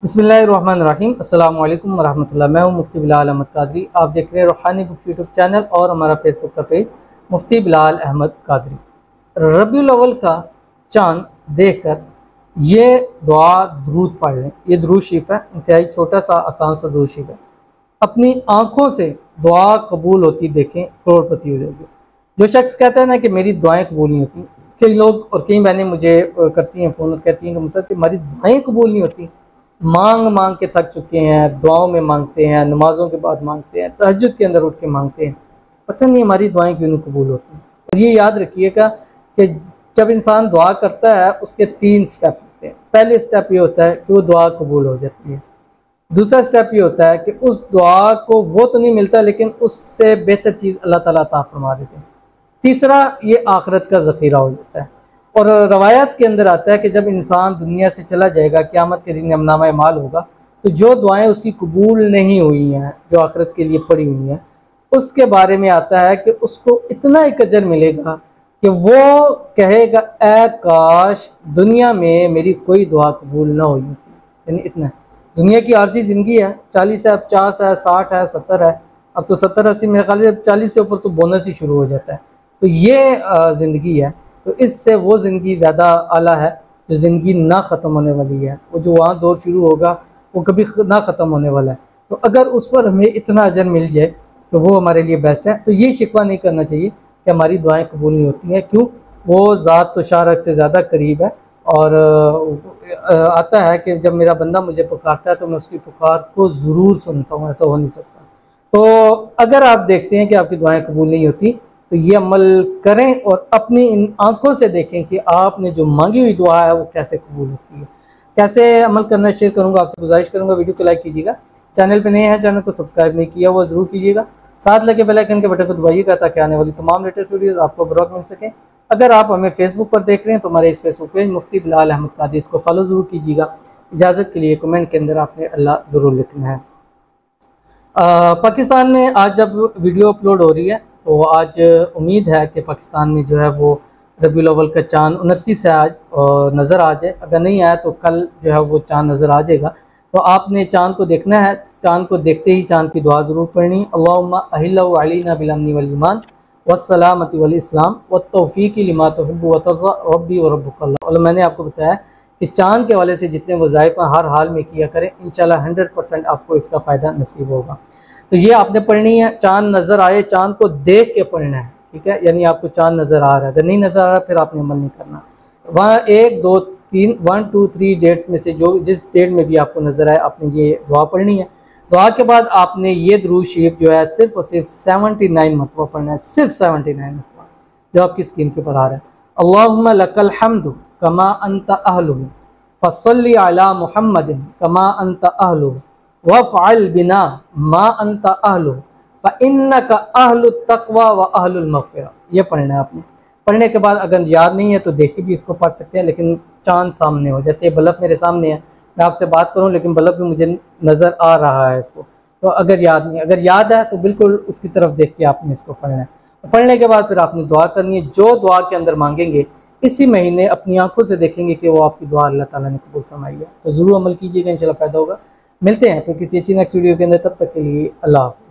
बिस्मिल्लाहिर्रहमानिर्रहीम। अस्सलाम वालेकुम वरहमतुल्लाह। मैं हूं मुफ्ती बिलाल अहमद कादरी। आप देख रहे हैं रूहानी बुक यूट्यूब चैनल और हमारा फेसबुक का पेज मुफ्ती बिलाल अहमद कादरी। रबीउल अव्वल का चाँद देखकर ये दुआ दरूद पढ़ लें। ये दरूद शरीफ है, इंतहाई छोटा सा आसान सा दरूद शरीफ है। अपनी आँखों से दुआ कबूल होती देखें, करोड़पति हो जाएगी। जो शख्स कहता है ना कि मेरी दुआएं कबूल नहीं होती, कई लोग और कई बहनें मुझे करती हैं फ़ोन और कहती हैं कि मुझसे हमारी दुआएं कबूल नहीं होती। मांग मांग के थक चुके हैं, दुआओं में मांगते हैं, नमाजों के बाद मांगते हैं, तहज्जुद के अंदर उठ के मांगते हैं, पता नहीं हमारी दुआएं क्यों नहीं कबूल होती। और ये याद रखिएगा कि जब इंसान दुआ करता है उसके 3 स्टेप होते हैं। पहले स्टेप ये होता है कि वो दुआ कबूल हो जाती है। दूसरा स्टेप ये होता है कि उस दुआ को वो तो नहीं मिलता लेकिन उससे बेहतर चीज़ अल्लाह ताला अता फरमा देते हैं। तीसरा ये आखिरत का ज़ख़ीरा हो जाता है। और रवायत के अंदर आता है कि जब इंसान दुनिया से चला जाएगा, क़यामत के दिन अमनामा माल होगा, तो जो दुआएं उसकी कबूल नहीं हुई हैं, जो आखिरत के लिए पड़ी हुई हैं, उसके बारे में आता है कि उसको इतना एक अजर मिलेगा कि वो कहेगा ऐ काश दुनिया में मेरी कोई दुआ कबूल ना हुई होती। यानी इतना दुनिया की आर्जी ज़िंदगी है, 40 है, 50 है, 60 है, 70 है। अब तो 70-80 मेरे ख्याल से 40 से ऊपर तो बोनस ही शुरू हो जाता है। तो ये ज़िंदगी है, तो इससे वो ज़िंदगी ज़्यादा आला है जो ज़िंदगी ना ख़त्म होने वाली है। वो जो वहाँ दौर शुरू होगा वो कभी ना ख़त्म होने वाला है। तो अगर उस पर हमें इतना अजर मिल जाए तो वो हमारे लिए बेस्ट है। तो ये शिकवा नहीं करना चाहिए कि हमारी दुआएं कबूल नहीं होती हैं। क्यों? वो ज़ात तो शारक से ज़्यादा करीब है। और आता है कि जब मेरा बंदा मुझे पुकारता है तो मैं उसकी पुकार को ज़रूर सुनता हूँ। ऐसा हो नहीं सकता। तो अगर आप देखते हैं कि आपकी दुआएं कबूल नहीं होती तो ये अमल करें और अपनी इन आँखों से देखें कि आपने जो मांगी हुई दुआ है वो कैसे कबूल होती है। कैसे अमल करना शेयर करूँगा, आपसे गुजारिश करूँगा वीडियो को लाइक कीजिएगा। चैनल पे नए हैं, चैनल को सब्सक्राइब नहीं किया वो ज़रूर कीजिएगा। साथ लगे बेल आइकन के बटन को दबाइएगा ताकि आने वाली तमाम लेटेस्ट वीडियोज़ आपको बर वक्त मिल सकें। अगर आप हमें फेसबुक पर देख रहे हैं तो हमारे इस फेसबुक पेज मुफ्ती बिलाल अहमद कादरी, इसको फॉलो ज़रूर कीजिएगा। इजाज़त के लिए कमेंट के अंदर आपने अल्लाह ज़रूर लिखना है। पाकिस्तान में आज जब वीडियो अपलोड हो रही है तो आज उम्मीद है कि पाकिस्तान में जो है वो रबीउल अव्वल का चाँद 29 है आज नज़र आ जाए। अगर नहीं आया तो कल जो है वो चाँद नज़र आ जाएगा। तो आपने चाँद को देखना है। चाँद को देखते ही चाँद की दुआ ज़रूर पढ़नी। अल्लाहुम्मा अहिल्लहु अलैना बिल अम्नि वल ईमान वस्सलामति वल इस्लाम वत्तौफ़ीक़ि लिमा तुहिब्बु व तर्ज़ा रब्बी व रब्बुका अल्लाह। और मैंने आपको बताया कि चाँद के हवाले से जितने वज़ाइफ़ हर हाल में किया करें, इंशाल्लाह 100% आपको इसका फ़ायदा नसीब होगा। तो ये आपने पढ़नी है। चाँद नज़र आए, चाँद को देख के पढ़ना है, ठीक है। यानी आपको चाँद नज़र आ रहा है, अगर नहीं नज़र आ रहा फिर आपने अमल नहीं करना। वहाँ 1 2 3 1 2 3 डेट्स में से जो जिस डेट में भी आपको नज़र आए आपने ये दुआ पढ़नी है। दुआ के बाद आपने ये दुरूद शरीफ जो है सिर्फ़ और सिर्फ 79 मरतबा पढ़ना है, सिर्फ 79 मरतबा, जो आपकी स्क्रीन के ऊपर आ रहा है। अल्लाहुम्मा लकल हम्दु कमा अंता अहलुहु फसल्ली अला मुहम्मदिन कमा अंता अहलुहु वफ़अल बिना मा अंता अहलु फ़इन्नका अहलुत तक़वा व अहलुल मग़फ़िरा। ये पढ़ना है आपने। पढ़ने के बाद अगर याद नहीं है तो देख के भी इसको पढ़ सकते हैं, लेकिन चाँद सामने हो। जैसे ये बल्ब मेरे सामने है, मैं आपसे बात करूं लेकिन बल्ब भी मुझे नज़र आ रहा है इसको, तो अगर याद नहीं, अगर याद है तो बिल्कुल उसकी तरफ देख के आपने इसको पढ़ना है। तो पढ़ने के बाद फिर आपने दुआ करनी है। जो दुआ के अंदर मांगेंगे इसी महीने अपनी आंखों से देखेंगे कि वो आपकी दुआ अल्लाह ताला ने कबूल फरमाई है। तो ज़रूर अमल कीजिएगा, इंशाल्लाह फ़ायदा होगा। मिलते हैं फिर किसी अच्छी नेक्स्ट वीडियो के अंदर, तब तक के लिए अल्लाह हाफ़िज़।